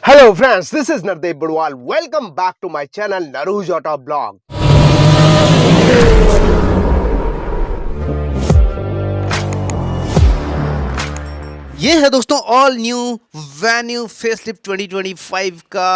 Hello friends, this is Nardeep Budwal. Welcome back to my channel Naruj Auto Blog. ये है दोस्तों all new venue facelift 2025 का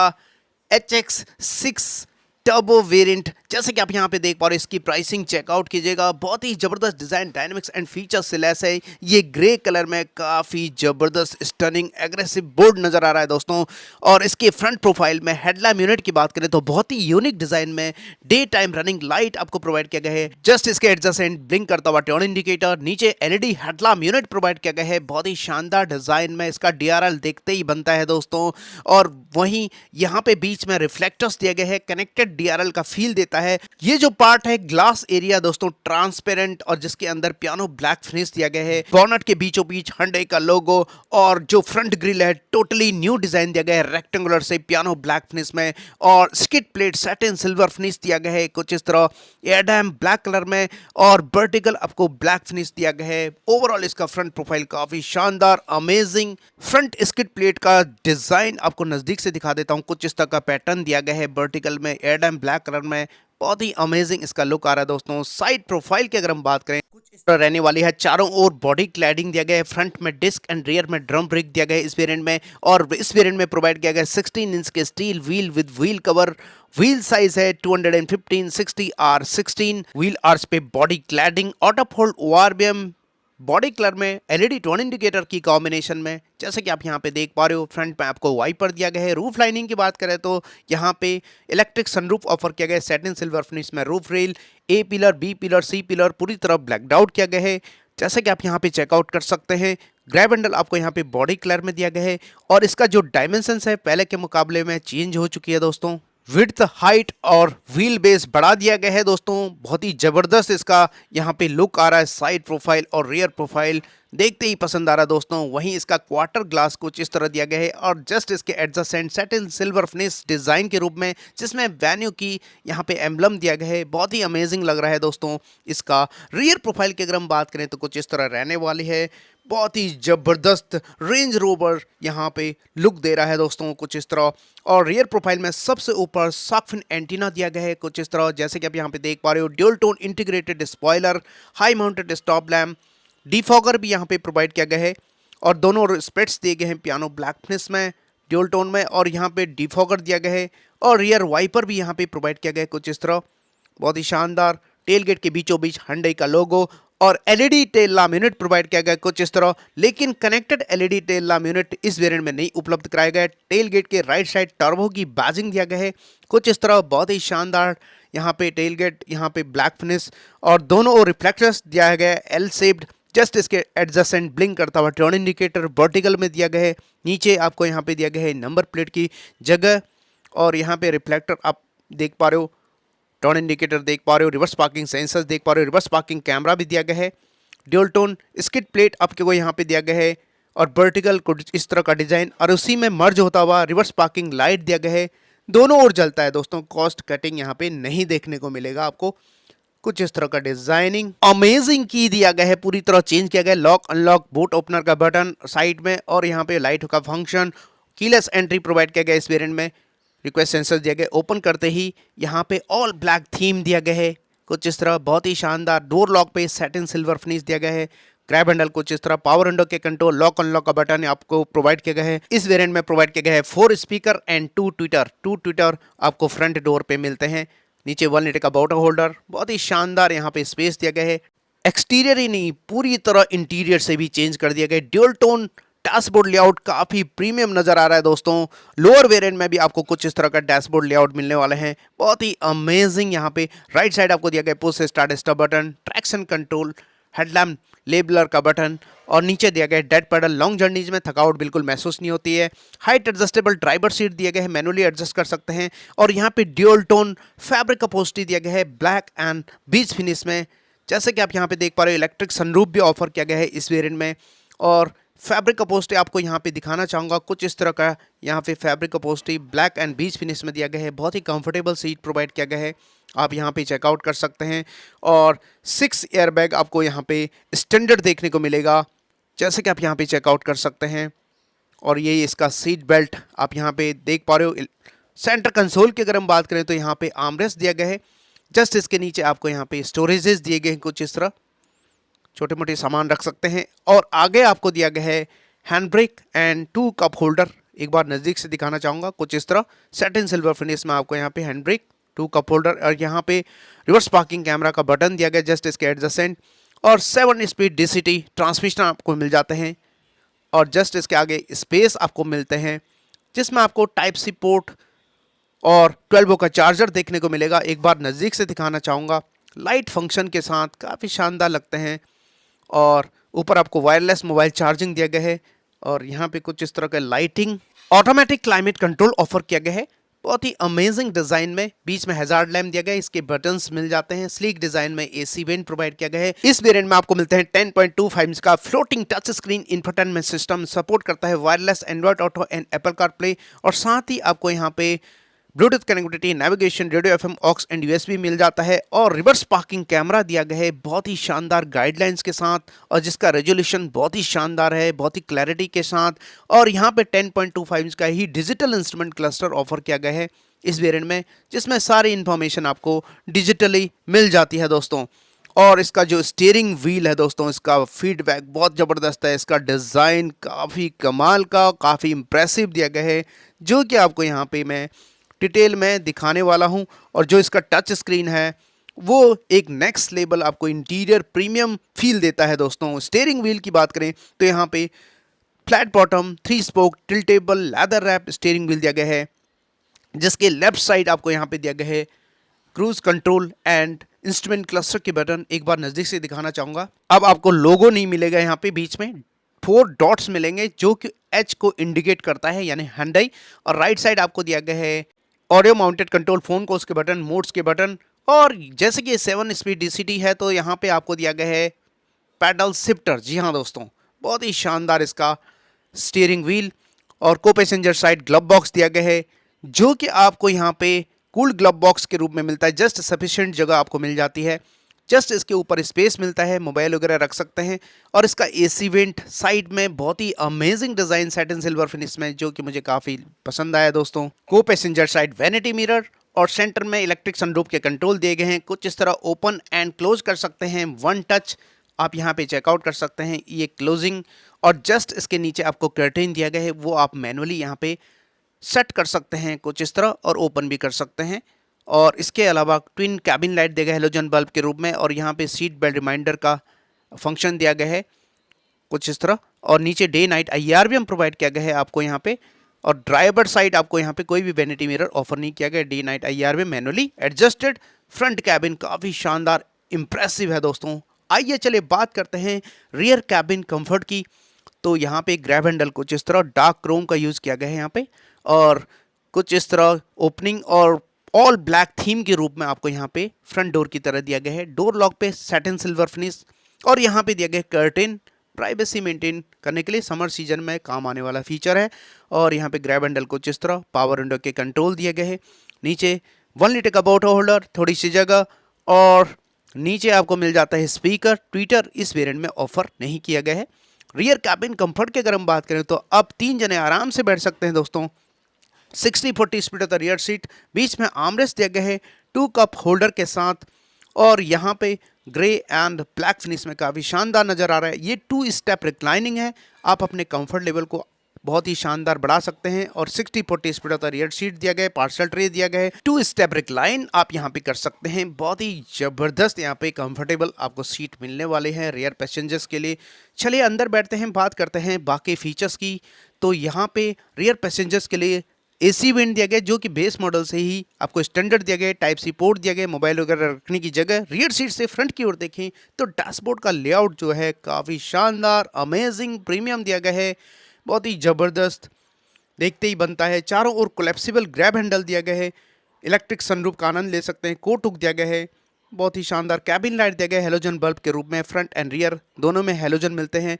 HX6 turbo variant. जैसे कि आप यहाँ पे देख पा रहे हो, इसकी प्राइसिंग चेकआउट कीजिएगा। बहुत ही जबरदस्त डिजाइन, डायनामिक्स एंड फीचर्स से लैस है। ये ग्रे कलर में काफी जबरदस्त स्टनिंग एग्रेसिव बोर्ड नजर आ रहा है दोस्तों। और इसके फ्रंट प्रोफाइल में हेडलैम्प यूनिट की बात करें तो बहुत ही यूनिक डिजाइन में डे टाइम रनिंग लाइट आपको प्रोवाइड किया गया है। जस्ट इसके एडजस्टेंट ब्लिंक करता हुआ टर्न इंडिकेटर, नीचे एलईडी हेडलैम्प यूनिट प्रोवाइड किया गया है। बहुत ही शानदार डिजाइन में इसका डीआरएल देखते ही बनता है दोस्तों। और वहीं यहाँ पे बीच में रिफ्लेक्टर्स दिए गए हैं, कनेक्टेड डीआरएल का फील देता है। ये जो पार्ट है ग्लास एरिया दोस्तों ट्रांसपेरेंट, और जिसके अंदर पियानो ब्लैक फिनिश दिया गया है। बॉनेट के बीचों बीच Hyundai का लोगो, और जो फ्रंट ग्रिल है टोटली न्यू डिजाइन दिया गया है रेक्टेंगुलर से पियानो ब्लैक फिनिश में। और skid plate satin silver finish दिया गया है कुछ इस तरह एडम ब्लैक कलर में, और वर्टिकल आपको ब्लैक फिनिश दिया गया है। ओवरऑल इसका फ्रंट प्रोफाइल काफी शानदार अमेजिंग। फ्रंट स्किड प्लेट का डिजाइन आपको नजदीक से दिखा देता हूं। कुछ इस तरह का पैटर्न दिया गया है वर्टिकल में एडम ब्लैक कलर में। बहुत ही अमेजिंग इसका लुक आ रहा है दोस्तों। साइड प्रोफाइल की अगर हम बात करें, कुछ इस तरह रहने वाली है। चारों ओर बॉडी क्लैडिंग दिया गया है। फ्रंट में डिस्क एंड रियर में ड्रम ब्रेक दिया गया है इस वेरिएंट में। और इस वेरिएंट में प्रोवाइड किया गया है 16 इंच के steel wheel with wheel cover. Wheel size है 215 60 R16। व्हील आर्स पे body cladding, auto fold ORBM body colour में, एलईडी टर्न इंडिकेटर की कॉम्बिनेशन में। जैसे कि आप यहाँ पे देख पा रहे हो, फ्रंट में आपको वाइपर दिया गया है। रूफ लाइनिंग की बात करें तो यहाँ पे इलेक्ट्रिक सनरूफ ऑफर किया गया है। सैटिन सिल्वर फिनिश में roof rail, A pillar, B pillar, C pillar पूरी तरह ब्लैकड आउट किया गया है। जैसे कि आप यहाँ पे चेकआउट कर सकते हैं, ग्रैब हैंडल आपको यहाँ पे बॉडी कलर में दिया गया है। और इसका जो डायमेंशंस है पहले के मुकाबले में चेंज हो चुकी है दोस्तों। विड्थ, हाइट और व्हील बेस बढ़ा दिया गया है दोस्तों। बहुत ही जबरदस्त इसका यहाँ पे लुक आ रहा है। साइड प्रोफाइल और रियर प्रोफाइल देखते ही पसंद आ रहा है दोस्तों। वहीं इसका क्वार्टर ग्लास कुछ इस तरह दिया गया है, और जस्ट इसके adjacent satin silver finish design के रूप में, जिसमें वैन्यू की यहाँ पे एम्बलम दिया गया है। बहुत ही अमेजिंग लग रहा है दोस्तों। इसका रियर प्रोफाइल की अगर हम बात करें तो कुछ इस तरह रहने वाली है। बहुत ही जबरदस्त रेंज रोवर यहाँ पे लुक दे रहा है दोस्तों कुछ इस तरह। और रियर प्रोफाइल में सबसे ऊपर शार्क फिन एंटीना दिया गया है कुछ इस तरह। जैसे कि आप यहाँ पे देख पा रहे हो, dual tone integrated spoiler, high mounted stop lamp, defogger भी यहाँ पे प्रोवाइड किया गया है। और दोनों स्पेट्स दिए गए हैं पियानो ब्लैक फिनिश में, ड्यूल टोन में, और यहाँ पे डिफॉगर दिया गया है। और रियर वाइपर भी यहाँ पे प्रोवाइड किया गया है कुछ इस तरह। बहुत ही शानदार। टेल गेट के बीचों बीच Hyundai का लोगो, और LED tail lamp unit provide किया गया कुछ इस तरह। लेकिन connected LED tail lamp unit इस वेरिएंट में नहीं उपलब्ध कराया गया है। टेल गेट के राइट साइड टर्बो की बैजिंग दिया गया है कुछ इस तरह। बहुत ही शानदार यहाँ पे टेल गेट, यहाँ पे ब्लैक फिनिश, और दोनों ओर रिफ्लेक्टर्स दिया गया है एल शेप्ड। जस्ट इसके एडजस्टेंट ब्लिंक करता हुआ टर्न इंडिकेटर वर्टिकल में दिया गया है। नीचे आपको यहाँ पे दिया गया है नंबर प्लेट की जगह, और यहाँ पे रिफ्लेक्टर आप देख पा रहे हो, टर्न इंडिकेटर देख पा रहे हो, रिवर्स पार्किंग सेंसर्स देख पा रहे हो, रिवर्स पार्किंग कैमरा भी दिया गया है। ड्यूल टोन स्किड प्लेट आपको यहाँ पे दिया गया है, और वर्टिकल कुछ इस तरह का डिजाइन, और उसी में मर्ज होता हुआ रिवर्स पार्किंग लाइट दिया गया है। दोनों ओर जलता है दोस्तों। कॉस्ट कटिंग यहाँ पे नहीं देखने को मिलेगा आपको। कुछ इस तरह का डिजाइनिंग अमेजिंग की दिया गया है, पूरी तरह चेंज किया गया है। लॉक अनलॉक बूट ओपनर का बटन साइड में, और यहाँ पे लाइट का फंक्शन, कीलेस एंट्री प्रोवाइड किया गया इस वेरिएंट में। रिक्वेस्ट सेंसर दिया गया। ओपन करते ही यहाँ पे ऑल ब्लैक थीम दिया गया है कुछ इस तरह। बहुत ही शानदार। डोर लॉक पे सैटिन सिल्वर फिनिश दिया गया है। ग्रैब हैंडल कुछ इस तरह। पावर विंडो के कंट्रोल, लॉक अनलॉक का बटन आपको प्रोवाइड किया गया है। इस वेरिएंट में प्रोवाइड किया गया है 4 स्पीकर एंड 2 ट्विटर आपको फ्रंट डोर पे मिलते हैं। नीचे 1 लीटर का बॉटल होल्डर। बहुत ही शानदार यहाँ पे स्पेस दिया गया है। एक्सटीरियर ही नहीं, पूरी तरह इंटीरियर से भी चेंज कर दिया गया। ड्यूल टोन डैशबोर्ड लेआउट काफी प्रीमियम नजर आ रहा है दोस्तों। लोअर वेरिएंट में भी आपको कुछ इस तरह का डैशबोर्ड लेआउट मिलने वाले हैं। बहुत ही अमेजिंग। यहाँ पे राइट साइड आपको दिया गया push start stop button, traction control, headlamp labeller का बटन, और नीचे दिया गया डेड पेडल। लॉन्ग जर्नीज में थकावट बिल्कुल महसूस नहीं होती है। हाइट एडजस्टेबल ड्राइवर सीट दिए गए हैं, मैनुअली एडजस्ट कर सकते हैं। और यहाँ पे ड्यूल टोन फैब्रिक अपहोल्स्ट्री दिया गया है ब्लैक एंड बीच फिनिश में। जैसे कि आप यहाँ पे देख पा रहे हो, इलेक्ट्रिक सनरूफ भी ऑफर किया गया है इस वेरिएंट में। और फैब्रिक अपहोल्स्ट्री आपको यहाँ पे दिखाना चाहूँगा कुछ इस तरह का। यहाँ पे fabric upholstery black and beach finish में दिया गया है। बहुत ही कंफर्टेबल सीट प्रोवाइड किया गया है, आप यहाँ पे चेकआउट कर सकते हैं। और 6 एयरबैग आपको यहाँ पे स्टैंडर्ड देखने को मिलेगा, जैसे कि आप यहाँ पे चेकआउट कर सकते हैं। और ये इसका सीट बेल्ट आप यहाँ पे देख पा रहे हो। सेंटर कंसोल की अगर हम बात करें तो यहाँ पे आर्मरेस्ट दिया गया है। जस्ट इसके नीचे आपको यहाँ पे स्टोरेजेस दिए गए हैं, कुछ इस तरह छोटे मोटे सामान रख सकते हैं। और आगे आपको दिया गया है hand brake and 2 cup holder. एक बार नज़दीक से दिखाना चाहूँगा, कुछ इस तरह सेट इन सिल्वर फिनिश में आपको यहाँ पे हैंड ब्रेक, 2 कप होल्डर और यहाँ पे रिवर्स पार्किंग कैमरा का बटन दिया गया जस्ट इसके एडजेसेंट। और 7 स्पीड DCT ट्रांसमिशन आपको मिल जाते हैं। और जस्ट इसके आगे स्पेस आपको मिलते हैं जिसमें आपको टाइप सी पोर्ट और 12 वोल्ट का चार्जर देखने को मिलेगा। एक बार नज़दीक से दिखाना चाहूँगा, लाइट फंक्शन के साथ काफ़ी शानदार लगते हैं। और ऊपर आपको वायरलेस मोबाइल चार्जिंग दिया गया है। और यहाँ पे कुछ इस तरह का lighting, automatic climate control offer किया गया है बहुत ही अमेजिंग डिजाइन में। बीच में हैजार्ड लैम्प दिया गया है, इसके बटन्स मिल जाते हैं। स्लीक डिजाइन में AC वेंट प्रोवाइड किया गया है। इस वेरिएंट में आपको मिलते हैं 10.25 इंच का floating touch screen infotainment system, support करता है wireless Android Auto and Apple CarPlay. और साथ ही आपको यहाँ पे bluetooth connectivity, navigation, radio FM, aux and USB मिल जाता है। और रिवर्स पार्किंग कैमरा दिया गया है बहुत ही शानदार गाइडलाइंस के साथ, और जिसका रेजोल्यूशन बहुत ही शानदार है, बहुत ही क्लैरिटी के साथ। और यहाँ पे 10.25 इंच का ही डिजिटल इंस्ट्रूमेंट क्लस्टर ऑफर किया गया है इस वेरिएंट में, जिसमें सारी इन्फॉर्मेशन आपको डिजिटली मिल जाती है दोस्तों। और इसका जो स्टीयरिंग व्हील है दोस्तों, इसका फीडबैक बहुत ज़बरदस्त है। इसका डिज़ाइन काफ़ी कमाल का, काफ़ी इम्प्रेसिव दिया गया है, जो कि आपको यहाँ पे मैं डिटेल में दिखाने वाला हूं। और जो इसका टच स्क्रीन है वो एक नेक्स्ट लेवल आपको इंटीरियर प्रीमियम फील देता है दोस्तों। स्टीयरिंग व्हील की बात करें तो यहाँ पे flat bottom 3 spoke tiltable leather wrap steering wheel दिया गया है, जिसके लेफ्ट साइड आपको यहाँ पे दिया गया है cruise control and instrument cluster के बटन। एक बार नज़दीक से दिखाना चाहूँगा। अब आपको लोगो नहीं मिलेगा, यहाँ पे बीच में 4 डॉट्स मिलेंगे जो कि H को इंडिकेट करता है, यानी Hyundai। और राइट साइड आपको दिया गया है audio mounted control, phone calls के बटन, मोड्स के बटन। और जैसे कि 7 स्पीड DCT है तो यहाँ पे आपको दिया गया है पैडल शिफ्टर। जी हाँ दोस्तों, बहुत ही शानदार इसका स्टीयरिंग व्हील। और को पैसेंजर साइड ग्लव बॉक्स दिया गया है, जो कि आपको यहाँ पे कूल ग्लव बॉक्स के रूप में मिलता है। जस्ट सफिशिएंट जगह आपको मिल जाती है। जस्ट इसके ऊपर स्पेस मिलता है, मोबाइल वगैरह रख सकते हैं। और इसका AC वेंट साइड में बहुत ही amazing design satin silver finish में, जो कि मुझे काफ़ी पसंद आया दोस्तों। Co-passenger side vanity mirror और सेंटर में इलेक्ट्रिक सनरूफ के कंट्रोल दिए गए हैं। कुछ इस तरह ओपन एंड क्लोज कर सकते हैं, 1 टच आप यहाँ पे चेकआउट कर सकते हैं, ये क्लोजिंग। और जस्ट इसके नीचे आपको कर्टेन दिया गया है, वो आप मैनुअली यहाँ पे सेट कर सकते हैं कुछ इस तरह, और ओपन भी कर सकते हैं। और इसके अलावा ट्विन कैबिन लाइट दिया गया है हेलोजन बल्ब के रूप में। और यहाँ पे सीट बेल्ट रिमाइंडर का फंक्शन दिया गया है कुछ इस तरह। और नीचे डे नाइट IR भी हम प्रोवाइड किया गया है आपको यहाँ पे। और ड्राइवर साइड आपको यहाँ पे कोई भी वैनिटी मिरर ऑफर नहीं किया गया। डे नाइट IR में मैनुअली एडजस्टेड। फ्रंट कैबिन काफ़ी शानदार इंप्रेसिव है दोस्तों। आइए चलिए बात करते हैं रियर कैबिन कंफर्ट की। तो यहाँ पे ग्रैब हैंडल कुछ इस तरह डार्क क्रोम का यूज़ किया गया है यहाँ पे। और कुछ इस तरह ओपनिंग और ऑल ब्लैक थीम के रूप में आपको यहाँ पे फ्रंट डोर की तरह दिया गया है। डोर लॉक पे सैटिन सिल्वर फिनिश। और यहाँ पे दिया गया कर्टेन, प्राइवेसी मेंटेन करने के लिए समर सीजन में काम आने वाला फीचर है। और यहाँ पे ग्रैब हैंडल कुछ इस तरह, पावर विंडो के कंट्रोल दिए गए हैं। नीचे 1 लीटर का बॉटल होल्डर, थोड़ी सी जगह। और नीचे आपको मिल जाता है स्पीकर। ट्विटर इस वेरिएंट में ऑफर नहीं किया गया है। रियर कैबिन कंफर्ट की अगर हम बात करें तो अब 3 जने आराम से बैठ सकते हैं दोस्तों। 60-40 स्प्लिट होता है रियर सीट। बीच में आर्मरेस्ट दिया गया है 2 कप होल्डर के साथ। और यहाँ पे ग्रे एंड ब्लैक फिनिश में काफ़ी शानदार नज़र आ रहा है। ये 2 स्टेप रिक्लाइनिंग है, आप अपने कंफर्ट लेवल को बहुत ही शानदार बढ़ा सकते हैं। और 60-40 स्प्लिट होता है रियर सीट दिया गया है, पार्सल ट्रे दिया गया है, 2 स्टेप रिक्लाइन आप यहाँ पे कर सकते हैं। बहुत ही ज़बरदस्त यहाँ पे कंफर्टेबल आपको सीट मिलने वाले हैं रियर पैसेंजर्स के लिए। चलिए अंदर बैठते हैं, बात करते हैं बाकी फीचर्स की। तो यहाँ पे रियर पैसेंजर्स के लिए AC वेंट दिया गया, जो कि बेस मॉडल से ही आपको स्टैंडर्ड दिया गया। टाइप सी पोर्ट दिया गया, मोबाइल वगैरह रखने की जगह। रियर सीट से फ्रंट की ओर देखें तो डैशबोर्ड का लेआउट जो है काफ़ी शानदार, अमेजिंग, प्रीमियम दिया गया है, बहुत ही ज़बरदस्त देखते ही बनता है। चारों ओर कोलैप्सिबल ग्रैब हैंडल दिया गया है, इलेक्ट्रिक सनरूफ का आनंद ले सकते हैं। कोट हुक दिया गया है, बहुत ही शानदार कैबिन लाइट दिया गया है हेलोजन बल्ब के रूप में। फ्रंट एंड रियर दोनों में हेलोजन मिलते हैं।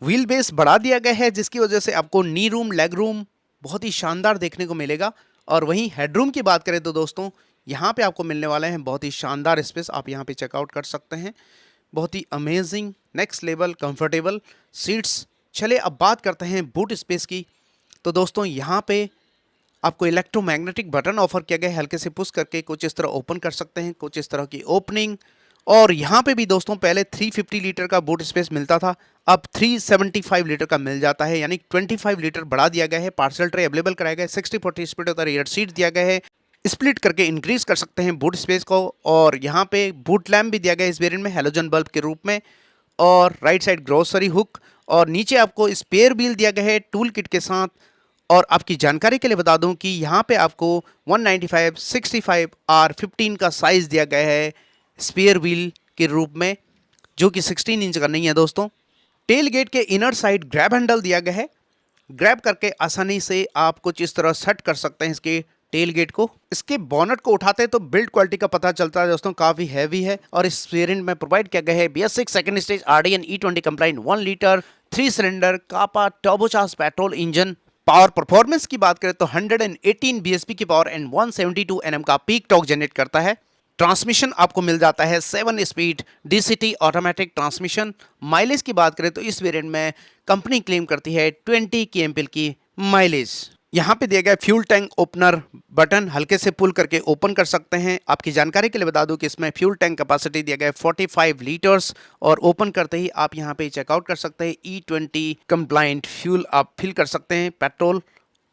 व्हील बेस बढ़ा दिया गया है, जिसकी वजह से आपको नी रूम, लेग रूम बहुत ही शानदार देखने को मिलेगा। और वहीं हेडरूम की बात करें तो दोस्तों यहाँ पे आपको मिलने वाले हैं बहुत ही शानदार स्पेस, आप यहाँ पे चेकआउट कर सकते हैं। बहुत ही amazing, next level comfortable seats. चलिए अब बात करते हैं बूट स्पेस की। तो दोस्तों यहाँ पे आपको इलेक्ट्रोमैग्नेटिक बटन ऑफर किया गया है, हल्के से पुश करके कुछ इस तरह ओपन कर सकते हैं, कुछ इस तरह की ओपनिंग। और यहाँ पे भी दोस्तों पहले 350 लीटर का बूट स्पेस मिलता था, अब 375 लीटर का मिल जाता है, यानी 25 लीटर बढ़ा दिया गया है। पार्सल ट्रे अवेलेबल कराया गया है, 60/40 स्प्लिट होता है, रियर सीट दिया गया है, स्प्लिट करके इंक्रीज कर सकते हैं बूट स्पेस को। और यहाँ पे बूट लैम्प भी दिया गया है इस वेरिएंट में हेलोजन बल्ब के रूप में, और राइट साइड ग्रोसरी हुक, और नीचे आपको स्पेयर व्हील दिया गया है टूल किट के साथ। और आपकी जानकारी के लिए बता दूं कि यहाँ पे आपको 195 65 R15 का साइज़ दिया गया है स्पेयर व्हील के रूप में, जो कि 16 इंच का नहीं है दोस्तों। टेल गेट के इनर साइड ग्रैब हैंडल दिया गया है, ग्रैब करके आसानी से आप कुछ इस तरह सेट कर सकते हैं इसके टेल गेट को। इसके बोनट को उठाते हैं तो बिल्ड क्वालिटी का पता चलता है दोस्तों, काफ़ी हैवी है। और इस वेरिएंट में प्रोवाइड किया गया है BS6 second stage RDN E20 compliant 1 litre 3 cylinder Kappa turbocharge petrol engine. Power performance की बात करें तो 118 bhp की पावर एंड 172 Nm का पीक टॉर्क जनरेट करता है। ट्रांसमिशन आपको मिल जाता है 7 speed DCT automatic transmission. Mileage की बात करें तो इस वेरिएंट में कंपनी क्लेम करती है 20 kmpl की माइलेज। यहाँ पे दिया गया फ्यूल टैंक ओपनर बटन, हल्के से पुल करके ओपन कर सकते हैं। आपकी जानकारी के लिए बता दूं कि इसमें फ्यूल टैंक कैपेसिटी दिया गया है 45 लीटर्स, और ओपन करते ही आप यहाँ पे चेकआउट कर सकते हैं। E20 कंप्लाइंट फ्यूल आप फिल कर सकते हैं पेट्रोल,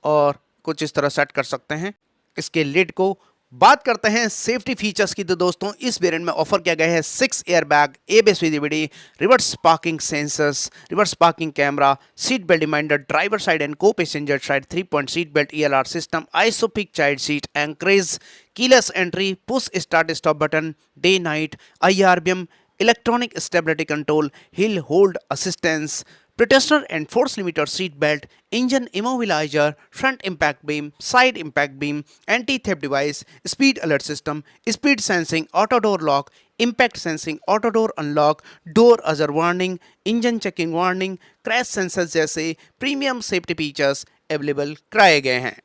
और कुछ इस तरह सेट कर सकते हैं इसके लिड को। बात करते हैं सेफ्टी फीचर्स की, तो दोस्तों इस वेरिएंट में ऑफर किया गया है 6 airbag, ABS visibility, reverse parking sensors, reverse parking camera, seat belt reminder, driver side and co-passenger side 3-point seat belt ELR system, ISOFIX child seat anchorage, keyless entry, push start stop button, day night, IRBM, electronic stability control, hill hold assistance, protector and force limiter seat belt, engine immobilizer, front impact beam, side impact beam, anti-theft device, speed alert system, speed sensing, auto door lock, impact sensing, auto door unlock, door hazard warning, engine checking warning, crash sensors जैसे premium safety features available कराए गए हैं।